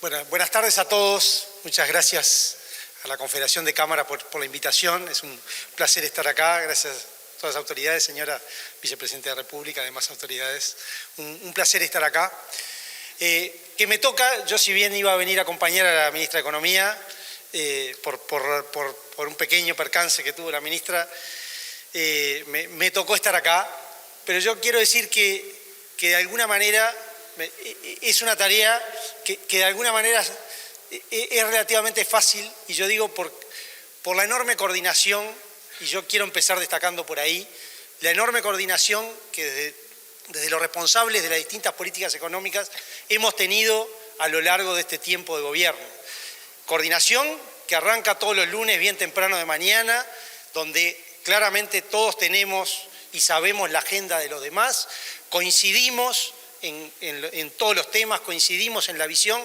Bueno, buenas tardes a todos. Muchas gracias a la Confederación de Cámaras por la invitación. Es un placer estar acá. Gracias a todas las autoridades, señora Vicepresidenta de la República, además autoridades. Un placer estar acá. Que me toca, yo si bien iba a venir a acompañar a la Ministra de Economía, por un pequeño percance que tuvo la Ministra, me tocó estar acá, pero yo quiero decir que de alguna manera es una tarea que de alguna manera es relativamente fácil, y yo digo por la enorme coordinación, y yo quiero empezar destacando por ahí, la enorme coordinación que desde los responsables de las distintas políticas económicas hemos tenido a lo largo de este tiempo de gobierno. Coordinación que arranca todos los lunes bien temprano de mañana, donde claramente todos tenemos y sabemos la agenda de los demás, coincidimos en todos los temas, coincidimos en la visión,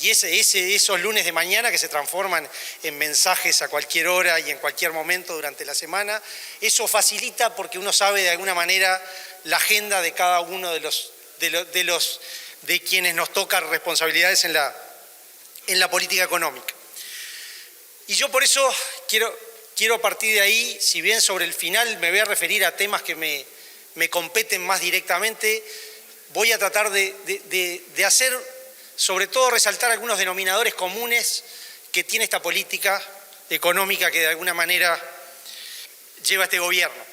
y esos lunes de mañana que se transforman en mensajes a cualquier hora y en cualquier momento durante la semana, eso facilita porque uno sabe de alguna manera la agenda de cada uno de quienes nos tocan responsabilidades en la política económica. Y yo por eso quiero a partir de ahí, si bien sobre el final me voy a referir a temas que me competen más directamente, voy a tratar de hacer, sobre todo resaltar algunos denominadores comunes que tiene esta política económica que de alguna manera lleva este gobierno.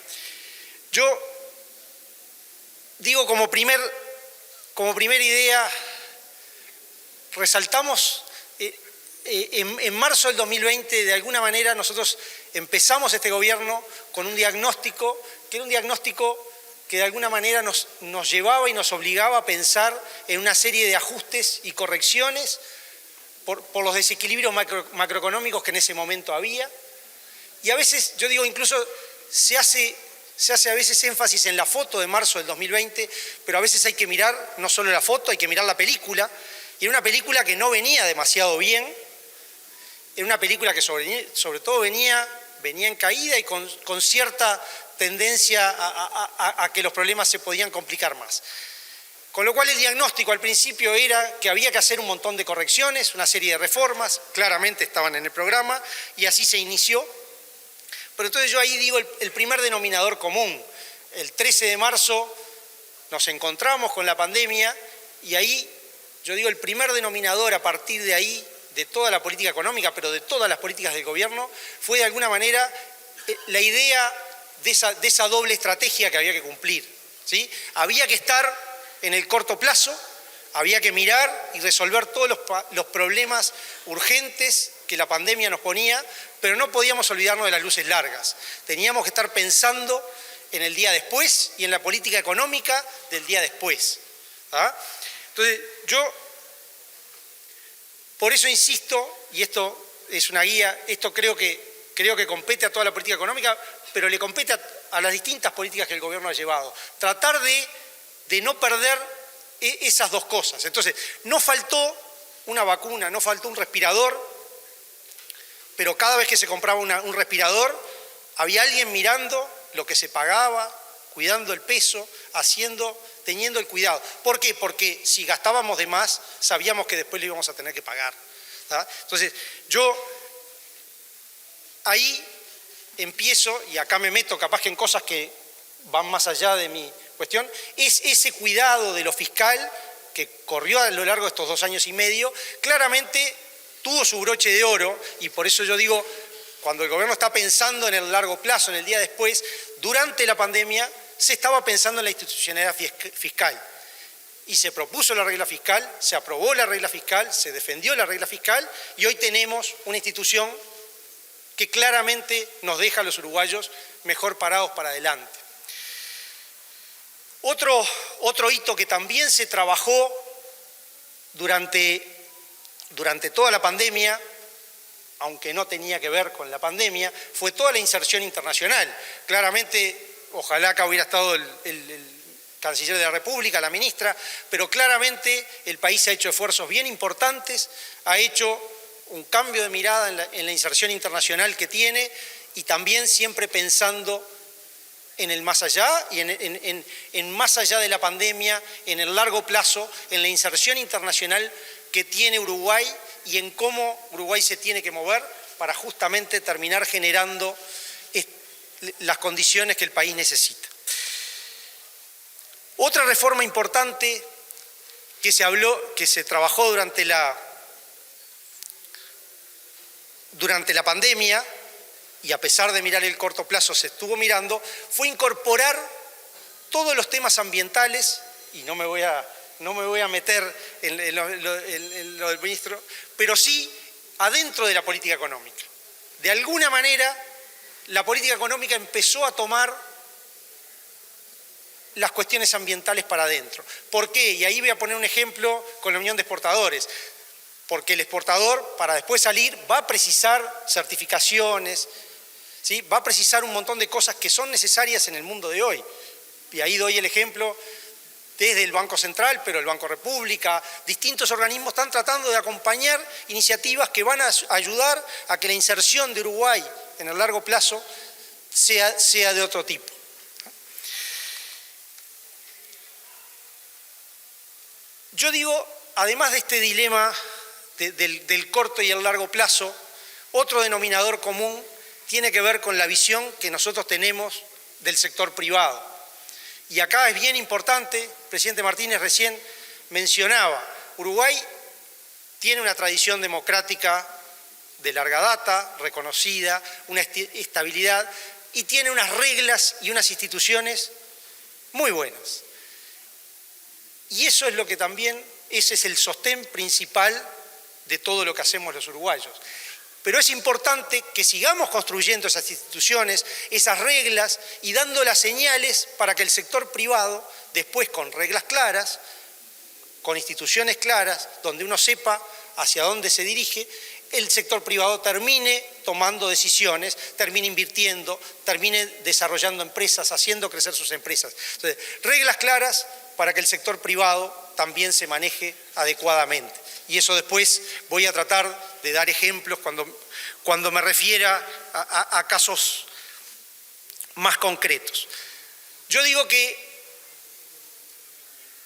Yo digo como primera idea, resaltamos, en marzo del 2020 de alguna manera nosotros empezamos este gobierno con un diagnóstico, que era un diagnóstico que de alguna manera nos llevaba y nos obligaba a pensar en una serie de ajustes y correcciones por los desequilibrios macroeconómicos que en ese momento había. Y a veces, yo digo, incluso se hace a veces énfasis en la foto de marzo del 2020, pero a veces hay que mirar no solo la foto, hay que mirar la película. Y era una película que no venía demasiado bien, era una película que sobre todo venía en caída y con cierta tendencia a que los problemas se podían complicar más. Con lo cual el diagnóstico al principio era que había que hacer un montón de correcciones, una serie de reformas, claramente estaban en el programa, y así se inició. Pero entonces yo ahí digo el primer denominador común. El 13 de marzo nos encontramos con la pandemia y ahí yo digo el primer denominador a partir de ahí, de toda la política económica, pero de todas las políticas del gobierno, fue de alguna manera la idea de esa doble estrategia que había que cumplir, ¿sí? Había que estar en el corto plazo, había que mirar y resolver todos los problemas urgentes que la pandemia nos ponía, pero no podíamos olvidarnos de las luces largas. Teníamos que estar pensando en el día después y en la política económica del día después. ¿Ah? Entonces, yo por eso insisto, y esto es una guía, esto creo que compete a toda la política económica, pero le compete a las distintas políticas que el gobierno ha llevado. Tratar de no perder esas dos cosas. Entonces, no faltó una vacuna, no faltó un respirador, pero cada vez que se compraba un respirador, había alguien mirando lo que se pagaba, cuidando el peso, teniendo el cuidado. ¿Por qué? Porque si gastábamos de más, sabíamos que después lo íbamos a tener que pagar. ¿Tá? Entonces, yo ahí empiezo, y acá me meto capaz que en cosas que van más allá de mi cuestión, es ese cuidado de lo fiscal que corrió a lo largo de estos 2 años y medio, claramente tuvo su broche de oro, y por eso yo digo, cuando el gobierno está pensando en el largo plazo, en el día después, durante la pandemia se estaba pensando en la institucionalidad fiscal. Y se propuso la regla fiscal, se aprobó la regla fiscal, se defendió la regla fiscal, y hoy tenemos una institución que claramente nos deja a los uruguayos mejor parados para adelante. Otro hito que también se trabajó durante toda la pandemia, aunque no tenía que ver con la pandemia, fue toda la inserción internacional. Claramente, ojalá acá hubiera estado el canciller de la República, la ministra, pero claramente el país ha hecho esfuerzos bien importantes, ha hecho un cambio de mirada en la inserción internacional que tiene, y también siempre pensando en el más allá y en más allá de la pandemia, en el largo plazo, en la inserción internacional que tiene Uruguay y en cómo Uruguay se tiene que mover para justamente terminar generando las condiciones que el país necesita. Otra reforma importante que se trabajó durante la pandemia, y a pesar de mirar el corto plazo se estuvo mirando, fue incorporar todos los temas ambientales, y no me voy a meter en lo del ministro, pero sí adentro de la política económica. De alguna manera, la política económica empezó a tomar las cuestiones ambientales para adentro. ¿Por qué? Y ahí voy a poner un ejemplo con la Unión de Exportadores. Porque el exportador, para después salir, va a precisar certificaciones, ¿sí? Va a precisar un montón de cosas que son necesarias en el mundo de hoy. Y ahí doy el ejemplo desde el Banco Central, pero el Banco República, distintos organismos están tratando de acompañar iniciativas que van a ayudar a que la inserción de Uruguay en el largo plazo sea de otro tipo. Yo digo, además de este dilema del corto y el largo plazo, otro denominador común tiene que ver con la visión que nosotros tenemos del sector privado. Y acá es bien importante, el presidente Martínez recién mencionaba, Uruguay tiene una tradición democrática de larga data, reconocida, una estabilidad, y tiene unas reglas y unas instituciones muy buenas. Y eso es lo que también, ese es el sostén principal de todo lo que hacemos los uruguayos. Pero es importante que sigamos construyendo esas instituciones, esas reglas y dando las señales para que el sector privado, después con reglas claras, con instituciones claras, donde uno sepa hacia dónde se dirige, el sector privado termine tomando decisiones, termine invirtiendo, termine desarrollando empresas, haciendo crecer sus empresas. Entonces, reglas claras para que el sector privado también se maneje adecuadamente. Y eso después voy a tratar de dar ejemplos cuando me refiera a casos más concretos. Yo digo que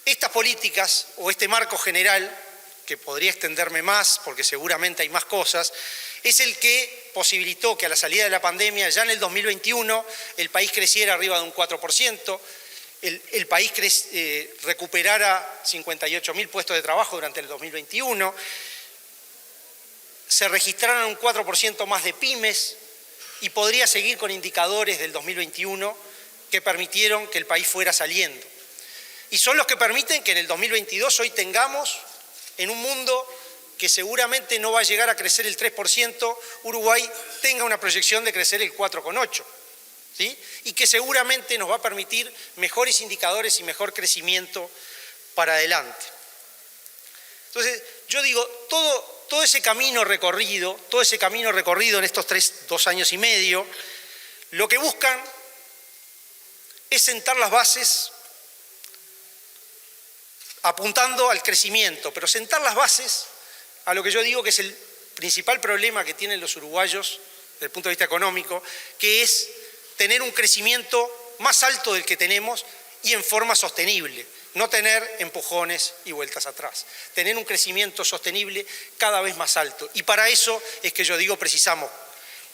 estas políticas o este marco general, que podría extenderme más porque seguramente hay más cosas, es el que posibilitó que a la salida de la pandemia, ya en el 2021, el país creciera arriba de un 4%, el país recuperara 58.000 puestos de trabajo durante el 2021, se registraran un 4% más de pymes y podría seguir con indicadores del 2021 que permitieron que el país fuera saliendo. Y son los que permiten que en el 2022 hoy tengamos, en un mundo que seguramente no va a llegar a crecer el 3%, Uruguay tenga una proyección de crecer el 4,8%. ¿Sí? Y que seguramente nos va a permitir mejores indicadores y mejor crecimiento para adelante. Entonces, yo digo, todo ese camino recorrido en estos 2 años y medio, lo que buscan es sentar las bases apuntando al crecimiento, pero sentar las bases a lo que yo digo que es el principal problema que tienen los uruguayos desde el punto de vista económico, que es tener un crecimiento más alto del que tenemos y en forma sostenible, no tener empujones y vueltas atrás, tener un crecimiento sostenible cada vez más alto. Y para eso es que yo digo precisamos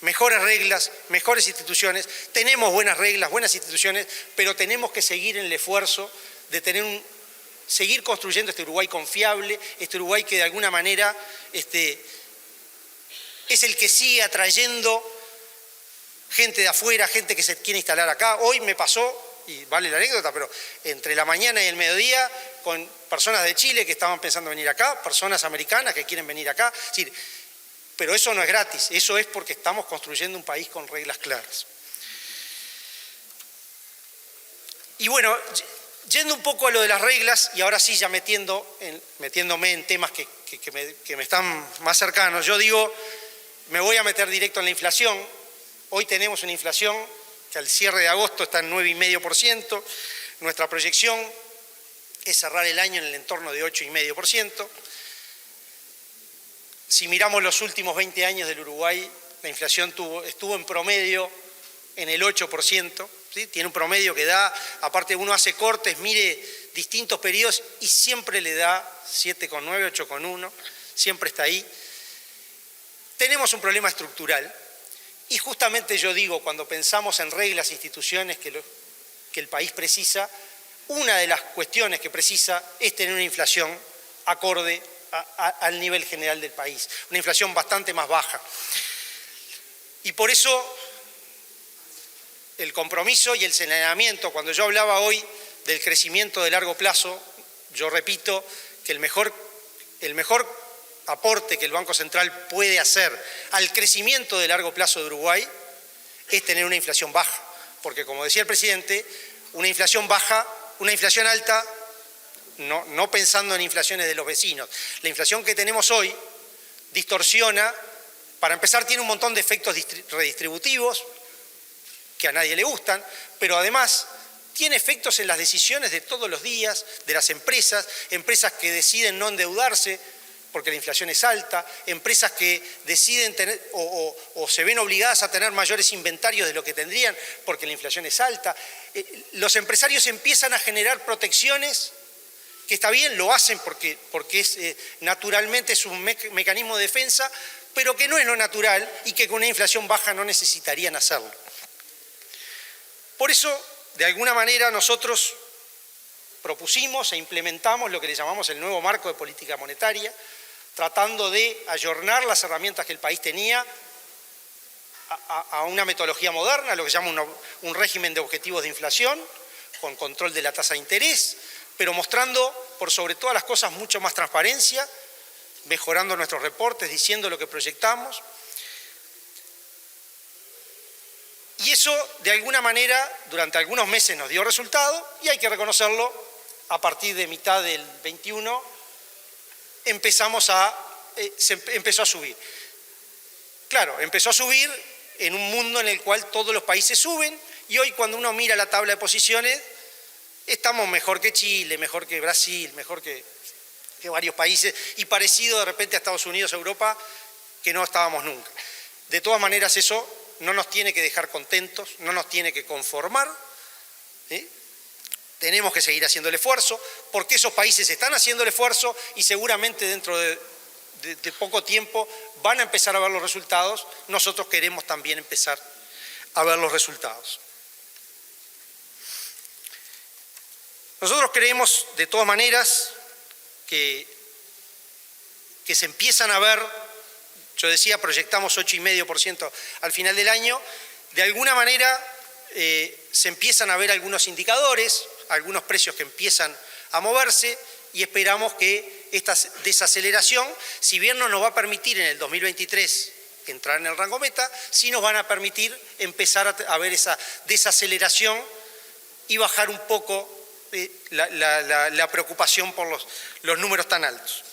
mejores reglas, mejores instituciones, tenemos buenas reglas, buenas instituciones, pero tenemos que seguir en el esfuerzo de seguir construyendo este Uruguay confiable, este Uruguay que de alguna manera es el que sigue atrayendo gente de afuera, gente que se quiere instalar acá. Hoy me pasó, y vale la anécdota, pero entre la mañana y el mediodía, con personas de Chile que estaban pensando venir acá, personas americanas que quieren venir acá. Es decir, pero eso no es gratis, eso es porque estamos construyendo un país con reglas claras. Y bueno, yendo un poco a lo de las reglas, y ahora sí ya metiéndome en temas que me están más cercanos, yo digo, me voy a meter directo en la inflación. Hoy tenemos una inflación que al cierre de agosto está en 9,5%. Nuestra proyección es cerrar el año en el entorno de 8,5%. Si miramos los últimos 20 años del Uruguay, la inflación estuvo en promedio en el 8%. ¿sí? Tiene un promedio que da, aparte uno hace cortes, mire distintos periodos y siempre le da 7,9, 8,1, siempre está ahí. Tenemos un problema estructural y justamente yo digo, cuando pensamos en reglas, instituciones que el país precisa, una de las cuestiones que precisa es tener una inflación acorde al nivel general del país, una inflación bastante más baja. Y por eso el compromiso y el señalamiento, cuando yo hablaba hoy del crecimiento de largo plazo, yo repito que el mejor aporte que el Banco Central puede hacer al crecimiento de largo plazo de Uruguay es tener una inflación baja, porque como decía el presidente, una inflación baja, una inflación alta, no pensando en inflaciones de los vecinos. La inflación que tenemos hoy distorsiona, para empezar tiene un montón de efectos redistributivos que a nadie le gustan, pero además tiene efectos en las decisiones de todos los días de las empresas que deciden no endeudarse porque la inflación es alta, empresas que deciden tener o se ven obligadas a tener mayores inventarios de lo que tendrían porque la inflación es alta. Los empresarios empiezan a generar protecciones que está bien, lo hacen porque naturalmente es un mecanismo de defensa, pero que no es lo natural y que con una inflación baja no necesitarían hacerlo. Por eso, de alguna manera, nosotros propusimos e implementamos lo que le llamamos el nuevo marco de política monetaria, tratando de ayornar las herramientas que el país tenía a una metodología moderna, lo que se llama un régimen de objetivos de inflación, con control de la tasa de interés, pero mostrando, por sobre todas las cosas, mucho más transparencia, mejorando nuestros reportes, diciendo lo que proyectamos. Y eso, de alguna manera, durante algunos meses nos dio resultado, y hay que reconocerlo, a partir de mitad del 21, empezó a subir. Claro, empezó a subir en un mundo en el cual todos los países suben, y hoy cuando uno mira la tabla de posiciones, estamos mejor que Chile, mejor que Brasil, mejor que varios países, y parecido de repente a Estados Unidos, Europa, que no estábamos nunca. De todas maneras, eso no nos tiene que dejar contentos, no nos tiene que conformar, ¿sí? Tenemos que seguir haciendo el esfuerzo, porque esos países están haciendo el esfuerzo y seguramente dentro de poco tiempo van a empezar a ver los resultados. Nosotros queremos también empezar a ver los resultados. Nosotros creemos, de todas maneras, que se empiezan a ver, yo decía, proyectamos 8,5% al final del año, de alguna manera se empiezan a ver algunos indicadores, algunos precios que empiezan a moverse y esperamos que esta desaceleración, si bien no nos va a permitir en el 2023 entrar en el rango meta, sí nos van a permitir empezar a ver esa desaceleración y bajar un poco la preocupación por los números tan altos.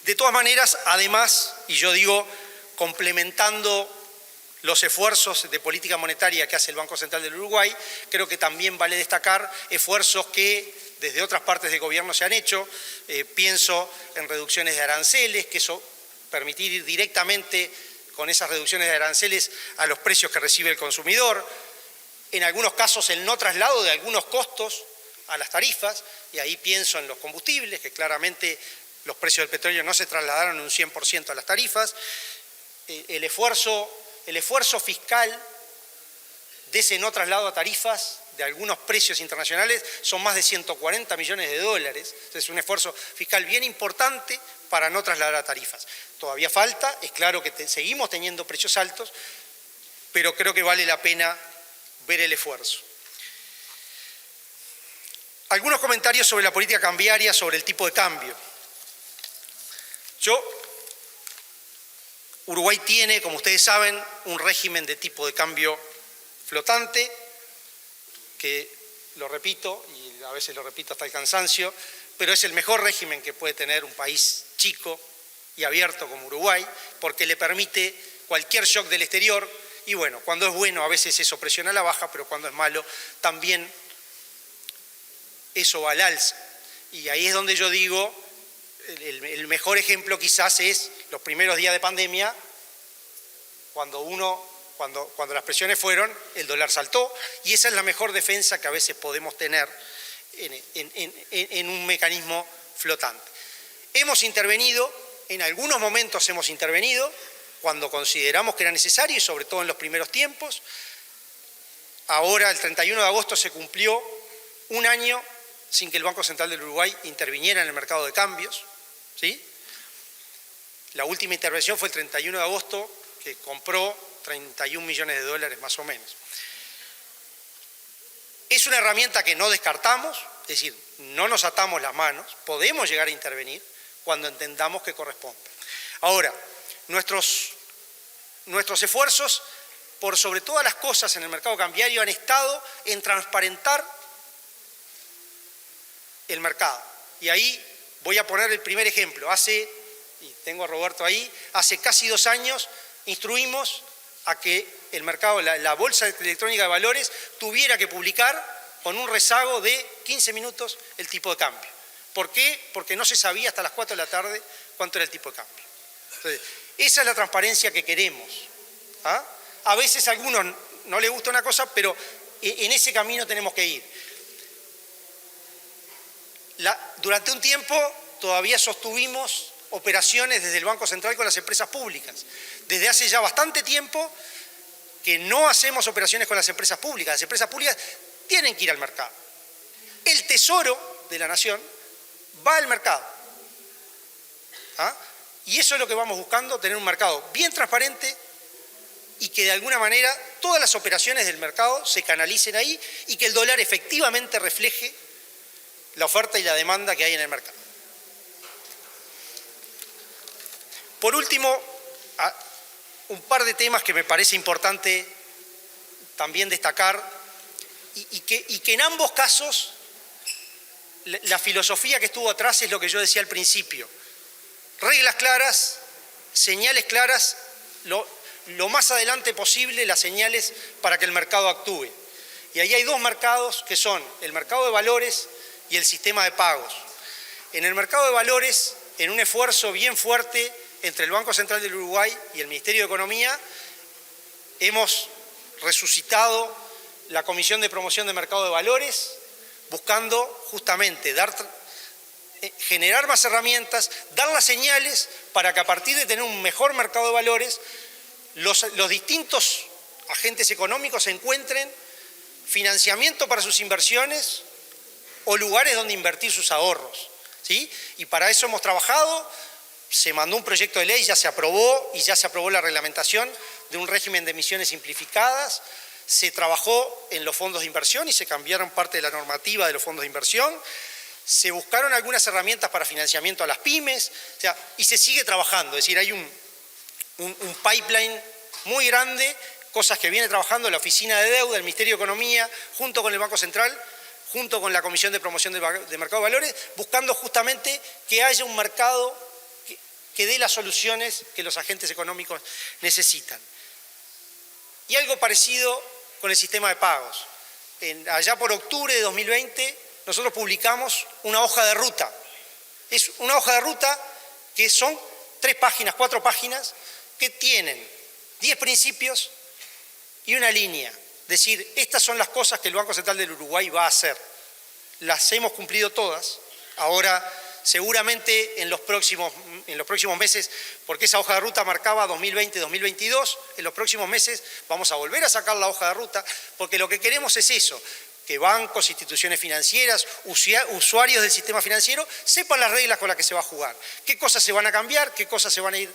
De todas maneras, además, y yo digo, complementando los esfuerzos de política monetaria que hace el Banco Central del Uruguay, creo que también vale destacar esfuerzos que desde otras partes del gobierno se han hecho. Pienso en reducciones de aranceles, que eso permitir ir directamente con esas reducciones de aranceles a los precios que recibe el consumidor. En algunos casos el no traslado de algunos costos a las tarifas, y ahí pienso en los combustibles, que claramente los precios del petróleo no se trasladaron un 100% a las tarifas. El esfuerzo fiscal de ese no traslado a tarifas de algunos precios internacionales son más de 140 millones de dólares. Entonces es un esfuerzo fiscal bien importante para no trasladar a tarifas. Todavía falta, es claro que seguimos teniendo precios altos, pero creo que vale la pena ver el esfuerzo. Algunos comentarios sobre la política cambiaria, sobre el tipo de cambio. Uruguay tiene, como ustedes saben, un régimen de tipo de cambio flotante, que lo repito, y a veces lo repito hasta el cansancio, pero es el mejor régimen que puede tener un país chico y abierto como Uruguay, porque le permite cualquier shock del exterior, y bueno, cuando es bueno a veces eso presiona a la baja, pero cuando es malo también eso va al alza. Y ahí es donde yo digo, el mejor ejemplo quizás es los primeros días de pandemia, cuando uno Cuando las presiones fueron, el dólar saltó, y esa es la mejor defensa que a veces podemos tener en un mecanismo flotante. Hemos intervenido, en algunos momentos hemos intervenido, cuando consideramos que era necesario y sobre todo en los primeros tiempos. Ahora, el 31 de agosto, se cumplió un año sin que el Banco Central del Uruguay interviniera en el mercado de cambios, ¿sí? La última intervención fue el 31 de agosto, que compró 31 millones de dólares más o menos. Es una herramienta que no descartamos, es decir, no nos atamos las manos, podemos llegar a intervenir cuando entendamos que corresponde. Ahora, nuestros esfuerzos, por sobre todas las cosas en el mercado cambiario, han estado en transparentar el mercado. Y ahí voy a poner el primer ejemplo. Y tengo a Roberto ahí, hace casi 2 años instruimos a que el mercado, la Bolsa Electrónica de Valores, tuviera que publicar con un rezago de 15 minutos el tipo de cambio. ¿Por qué? Porque no se sabía hasta las 4 de la tarde cuánto era el tipo de cambio. Entonces, esa es la transparencia que queremos. ¿Ah? A veces a algunos no les gusta una cosa, pero en ese camino tenemos que ir. Durante un tiempo todavía sostuvimos operaciones desde el Banco Central con las empresas públicas. Desde hace ya bastante tiempo que no hacemos operaciones con las empresas públicas. Las empresas públicas tienen que ir al mercado. El Tesoro de la Nación va al mercado. ¿Ah? Y eso es lo que vamos buscando, tener un mercado bien transparente y que de alguna manera todas las operaciones del mercado se canalicen ahí y que el dólar efectivamente refleje la oferta y la demanda que hay en el mercado. Por último, un par de temas que me parece importante también destacar y que en ambos casos la filosofía que estuvo atrás es lo que yo decía al principio. Reglas claras, señales claras, lo más adelante posible las señales para que el mercado actúe. Y ahí hay 2 mercados que son el mercado de valores y el sistema de pagos. En el mercado de valores, en un esfuerzo bien fuerte entre el Banco Central del Uruguay y el Ministerio de Economía, hemos resucitado la Comisión de Promoción de Mercado de Valores, buscando justamente generar más herramientas, dar las señales para que a partir de tener un mejor mercado de valores, los distintos agentes económicos encuentren financiamiento para sus inversiones o lugares donde invertir sus ahorros, ¿sí? Y para eso hemos trabajado, se mandó un proyecto de ley, ya se aprobó y ya se aprobó la reglamentación de un régimen de emisiones simplificadas, se trabajó en los fondos de inversión y se cambiaron parte de la normativa de los fondos de inversión, se buscaron algunas herramientas para financiamiento a las pymes, o sea, y se sigue trabajando, es decir, hay un pipeline muy grande, cosas que viene trabajando la Oficina de Deuda, el Ministerio de Economía, junto con el Banco Central, junto con la Comisión de Promoción de Mercado de Valores, buscando justamente que haya un mercado que dé las soluciones que los agentes económicos necesitan. Y algo parecido con el sistema de pagos. Allá por octubre de 2020, nosotros publicamos una hoja de ruta. Es una hoja de ruta que son 3 páginas, 4 páginas, que tienen 10 principios y una línea. Es decir, estas son las cosas que el Banco Central del Uruguay va a hacer. Las hemos cumplido todas. Ahora, seguramente en los próximos meses, porque esa hoja de ruta marcaba 2020-2022, en los próximos meses vamos a volver a sacar la hoja de ruta, porque lo que queremos es eso, que bancos, instituciones financieras, usuarios del sistema financiero sepan las reglas con las que se va a jugar, qué cosas se van a cambiar, qué cosas se van a ir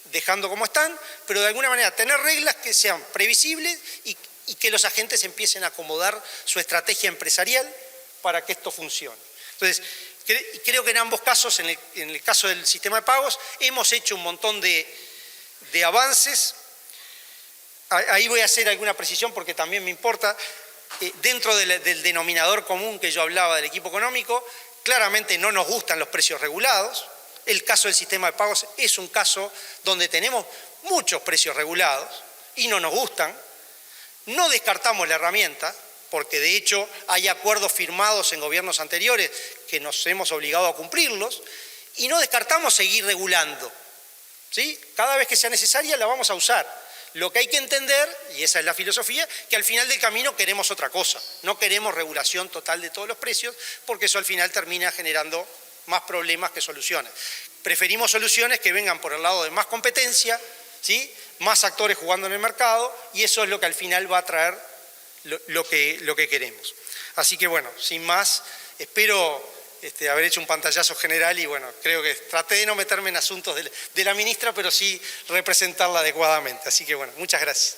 dejando como están, pero de alguna manera tener reglas que sean previsibles y que los agentes empiecen a acomodar su estrategia empresarial para que esto funcione. Entonces, creo que en ambos casos, en el caso del sistema de pagos, hemos hecho un montón de avances. Ahí voy a hacer alguna precisión porque también me importa. Dentro del denominador común que yo hablaba del equipo económico, claramente no nos gustan los precios regulados. El caso del sistema de pagos es un caso donde tenemos muchos precios regulados y no nos gustan. No descartamos la herramienta, porque de hecho hay acuerdos firmados en gobiernos anteriores que nos hemos obligado a cumplirlos, y no descartamos seguir regulando, ¿sí? Cada vez que sea necesaria la vamos a usar. Lo que hay que entender, y esa es la filosofía, que al final del camino queremos otra cosa. No queremos regulación total de todos los precios, porque eso al final termina generando más problemas que soluciones. Preferimos soluciones que vengan por el lado de más competencia, ¿sí? Más actores jugando en el mercado, y eso es lo que al final va a traer lo que queremos. Así que bueno, sin más, espero haber hecho un pantallazo general y bueno, creo que traté de no meterme en asuntos de la ministra, pero sí representarla adecuadamente. Así que bueno, muchas gracias.